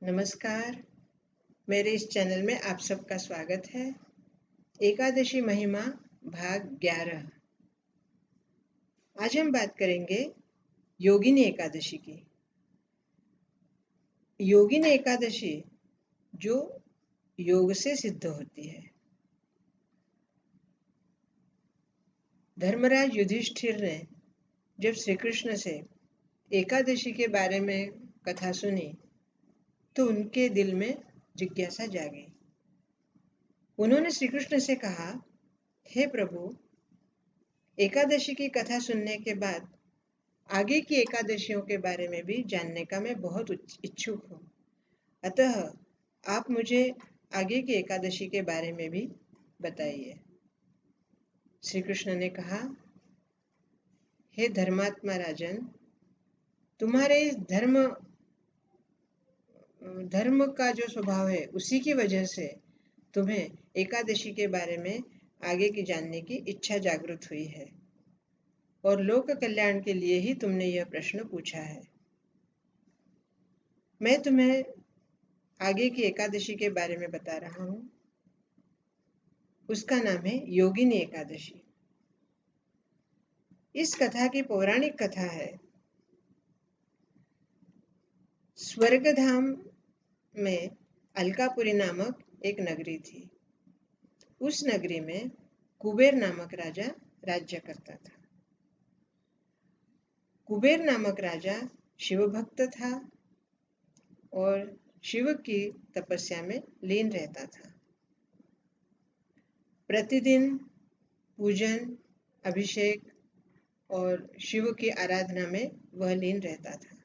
नमस्कार। मेरे इस चैनल में आप सबका स्वागत है। एकादशी महिमा भाग 11। आज हम बात करेंगे योगिनी एकादशी की। योगिनी एकादशी जो योग से सिद्ध होती है। धर्मराज युधिष्ठिर ने जब श्री कृष्ण से एकादशी के बारे में कथा सुनी तो उनके दिल में जिज्ञासा जागी। उन्होंने श्री कृष्ण से कहा, हे प्रभु, एकादशी की कथा सुनने के बाद आगे की एकादशियों के बारे में भी जानने का मैं बहुत इच्छुक हूँ। अतः आप मुझे आगे की एकादशी के बारे में भी बताइए। श्री कृष्ण ने कहा, हे धर्मात्मा राजन, तुम्हारे इस धर्म का जो स्वभाव है उसी की वजह से तुम्हें एकादशी के बारे में आगे की जानने की इच्छा जागृत हुई है और लोक कल्याण के लिए ही तुमने यह प्रश्न पूछा है। मैं तुम्हें आगे की एकादशी के बारे में बता रहा हूँ। उसका नाम है योगिनी एकादशी। इस कथा की पौराणिक कथा है। स्वर्गधाम में अलकापुरी नामक एक नगरी थी। उस नगरी में कुबेर नामक राजा राज्य करता था। कुबेर नामक राजा शिव भक्त था और शिव की तपस्या में लीन रहता था। प्रतिदिन पूजन, अभिषेक और शिव की आराधना में वह लीन रहता था।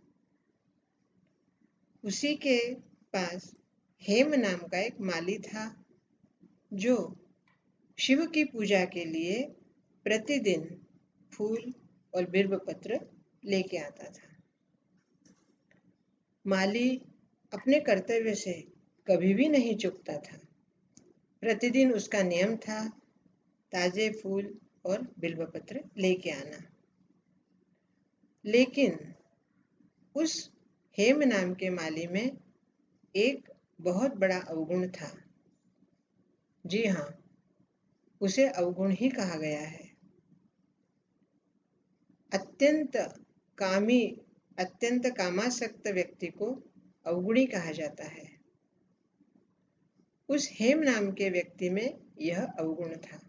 उसी के पास हेम नाम का एक माली था जो शिव की पूजा के लिए प्रतिदिन फूल और बिल्व पत्र लेके आता था। माली अपने कर्तव्य से कभी भी नहीं चूकता था। प्रतिदिन उसका नियम था ताजे फूल और बिल्व पत्र लेके आना। लेकिन उस हेम नाम के माली में एक बहुत बड़ा अवगुण था। जी हाँ, उसे अवगुण ही कहा गया है। अत्यंत कामासक्त व्यक्ति को अवगुणी कहा जाता है। उस हेम नाम के व्यक्ति में यह अवगुण था।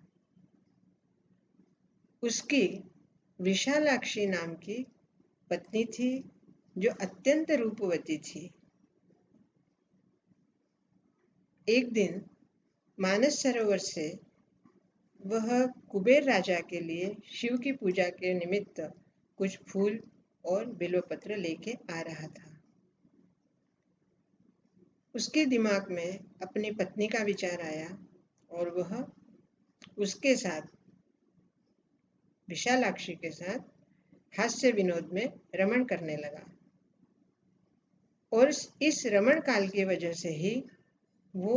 उसकी विशालाक्षी नाम की पत्नी थी जो अत्यंत रूपवती थी। एक दिन मानस सरोवर से वह कुबेर राजा के लिए शिव की पूजा के निमित्त कुछ फूल और बिल्वपत्र लेके आ रहा था। उसके दिमाग में अपनी पत्नी का विचार आया और वह उसके साथ, विशालाक्षी के साथ हास्य विनोद में रमण करने लगा। और इस रमण काल की वजह से ही वो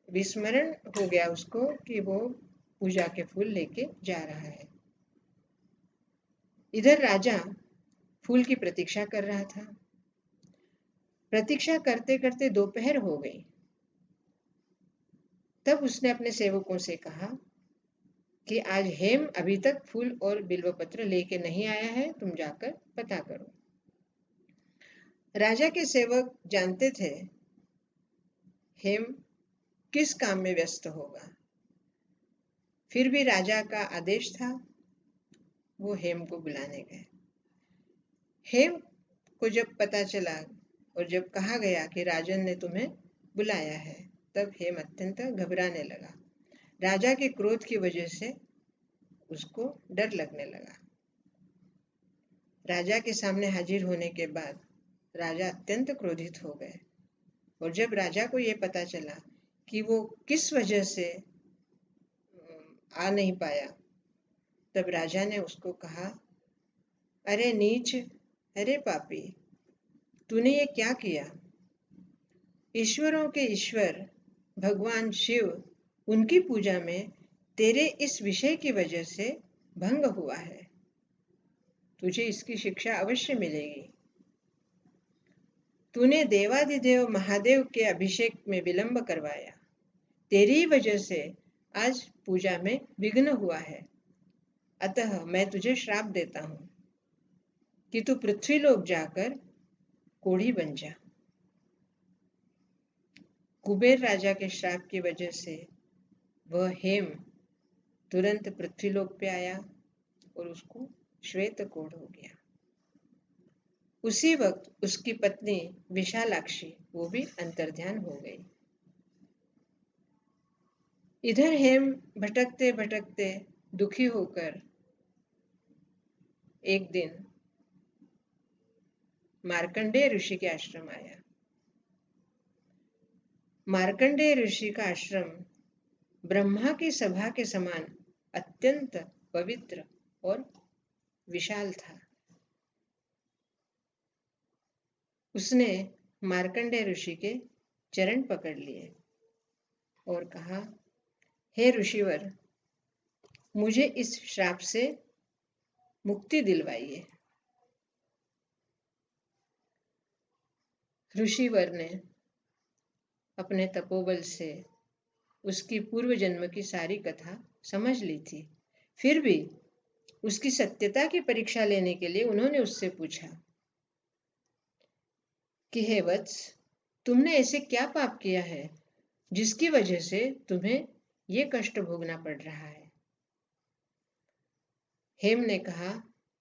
विस्मरण हो गया उसको कि वो पूजा के फूल लेके जा रहा है। इधर राजा फूल की प्रतीक्षा कर रहा था। प्रतीक्षा करते करते दोपहर हो गई। तब उसने अपने सेवकों से कहा कि आज हेम अभी तक फूल और बिल्वपत्र लेके नहीं आया है, तुम जाकर पता करो। राजा के सेवक जानते थे हेम किस काम में व्यस्त होगा। फिर भी राजा का आदेश था, वो हेम को बुलाने गए। हेम को जब पता चला और जब कहा गया कि राजन ने तुम्हें बुलाया है, तब हेम अत्यंत घबराने लगा। राजा के क्रोध की वजह से उसको डर लगने लगा। राजा के सामने हाजिर होने के बाद राजा अत्यंत क्रोधित हो गए और जब राजा को ये पता चला कि वो किस वजह से आ नहीं पाया, तब राजा ने उसको कहा, अरे नीच, अरे पापी, तूने ये क्या किया? ईश्वरों के ईश्वर भगवान शिव, उनकी पूजा में तेरे इस विषय की वजह से भंग हुआ है। तुझे इसकी शिक्षा अवश्य मिलेगी। तूने देवाधिदेव महादेव के अभिषेक में विलंब करवाया। तेरी ही वजह से आज पूजा में विघ्न हुआ है। अतः मैं तुझे श्राप देता हूं कि तू पृथ्वीलोक जाकर कोढ़ी बन जा। कुबेर राजा के श्राप की वजह से वह हेम तुरंत पृथ्वीलोक पे आया और उसको श्वेत कोढ़ हो गया। उसी वक्त उसकी पत्नी विशालाक्षी वो भी अंतर्ध्यान हो गई। इधर हेम भटकते भटकते दुखी होकर एक दिन मार्कंडेय ऋषि के आश्रम आया। मार्कंडेय ऋषि का आश्रम ब्रह्मा की सभा के समान अत्यंत पवित्र और विशाल था। उसने मार्कंडेय ऋषि के चरण पकड़ लिए और कहा, हे ऋषिवर, मुझे इस श्राप से मुक्ति दिलवाइए। ऋषिवर ने अपने तपोबल से उसकी पूर्व जन्म की सारी कथा समझ ली थी। फिर भी उसकी सत्यता की परीक्षा लेने के लिए उन्होंने उससे पूछा कि हे वत्स, तुमने ऐसे क्या पाप किया है जिसकी वजह से तुम्हें ये कष्ट भोगना पड़ रहा है। हेम ने कहा,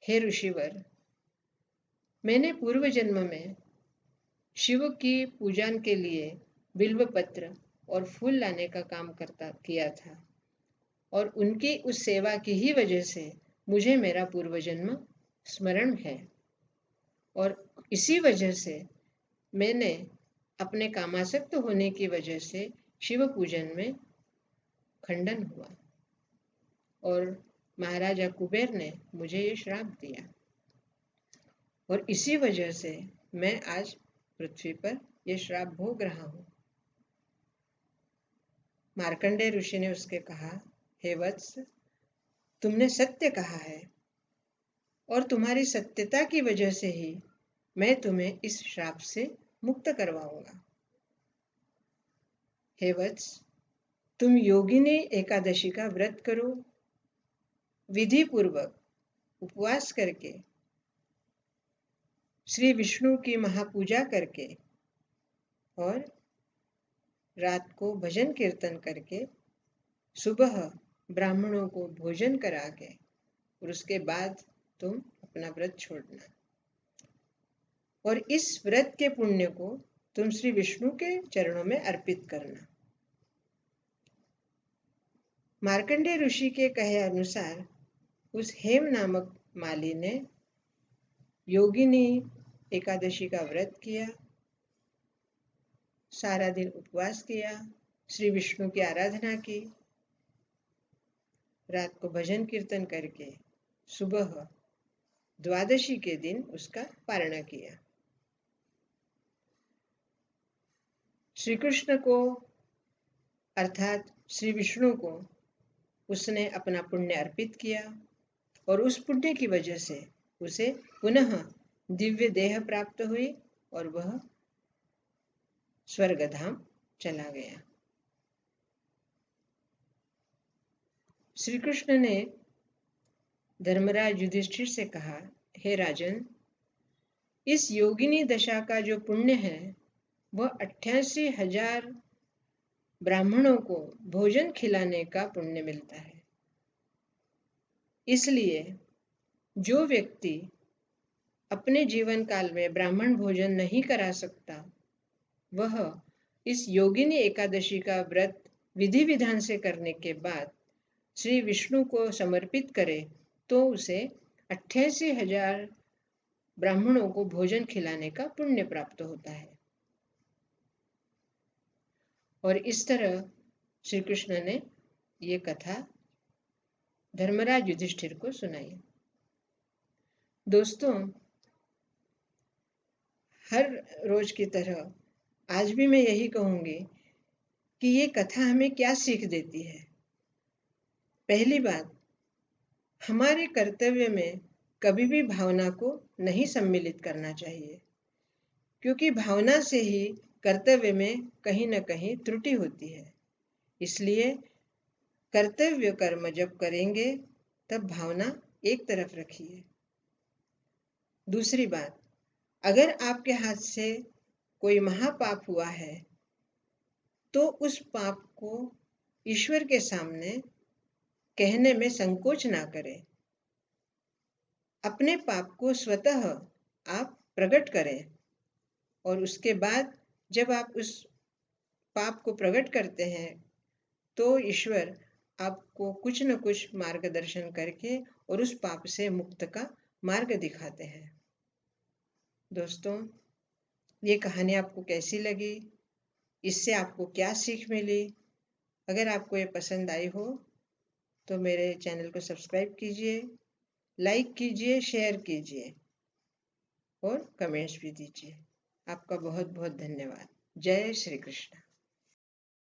हे ऋषिवर, मैंने पूर्व जन्म में शिव की पूजन के लिए बिल्व पत्र और फूल लाने का काम किया था और उनकी उस सेवा की ही वजह से मुझे मेरा पूर्व जन्म स्मरण है और इसी वजह से मैंने अपने कामासक्त होने की वजह से शिव पूजन में खंडन हुआ और महाराजा कुबेर ने मुझे ये श्राप दिया और इसी वजह से मैं आज पृथ्वी पर यह श्राप भोग रहा हूं। मार्कंडेय ऋषि ने उसके कहा, हे वत्स, तुमने सत्य कहा है और तुम्हारी सत्यता की वजह से ही मैं तुम्हें इस श्राप से मुक्त करवाऊंगा। हे वत्स, तुम योगिनी एकादशी का व्रत करो, विधि पूर्वक उपवास करके, श्री विष्णु की महापूजा करके और रात को भजन कीर्तन करके सुबह ब्राह्मणों को भोजन करा के और उसके बाद तुम अपना व्रत छोड़ना और इस व्रत के पुण्य को तुम श्री विष्णु के चरणों में अर्पित करना। मार्कंडेय ऋषि के कहे अनुसार उस हेम नामक माली ने योगिनी एकादशी का व्रत किया, सारा दिन उपवास किया, श्री विष्णु की आराधना की, रात को भजन कीर्तन करके सुबह द्वादशी के दिन उसका पारण किया। श्री कृष्ण को अर्थात श्री विष्णु को उसने अपना पुण्य अर्पित किया और उस पुण्य की वजह से उसे पुनः दिव्य देह प्राप्त हुई और वह स्वर्गधाम चला गया। श्री कृष्ण ने धर्मराज युधिष्ठिर से कहा, हे राजन, इस योगिनी दशा का जो पुण्य है वह 88,000 ब्राह्मणों को भोजन खिलाने का पुण्य मिलता है। इसलिए जो व्यक्ति अपने जीवन काल में ब्राह्मण भोजन नहीं करा सकता, वह इस योगिनी एकादशी का व्रत विधि विधान से करने के बाद श्री विष्णु को समर्पित करे तो उसे 88,000 ब्राह्मणों को भोजन खिलाने का पुण्य प्राप्त होता है। और इस तरह श्री कृष्ण ने ये कथा धर्मराज युधिष्ठिर को सुनाई। दोस्तों, हर रोज की तरह आज भी मैं यही कहूंगी कि ये कथा हमें क्या सीख देती है। पहली बात, हमारे कर्तव्य में कभी भी भावना को नहीं सम्मिलित करना चाहिए। क्योंकि भावना से ही कर्तव्य में कहीं न कहीं त्रुटि होती है। इसलिए कर्तव्य कर्म जब करेंगे तब भावना एक तरफ रखिए। दूसरी बात, अगर आपके हाथ से कोई महापाप हुआ है तो उस पाप को ईश्वर के सामने कहने में संकोच ना करें। अपने पाप को स्वतः आप प्रकट करें और उसके बाद जब आप उस पाप को प्रकट करते हैं तो ईश्वर आपको कुछ न कुछ मार्गदर्शन करके और उस पाप से मुक्त का मार्ग दिखाते हैं। दोस्तों, ये कहानी आपको कैसी लगी? इससे आपको क्या सीख मिली? अगर आपको ये पसंद आई हो तो मेरे चैनल को सब्सक्राइब कीजिए, लाइक कीजिए, शेयर कीजिए और कमेंट्स भी दीजिए। आपका बहुत बहुत धन्यवाद। जय श्री कृष्ण।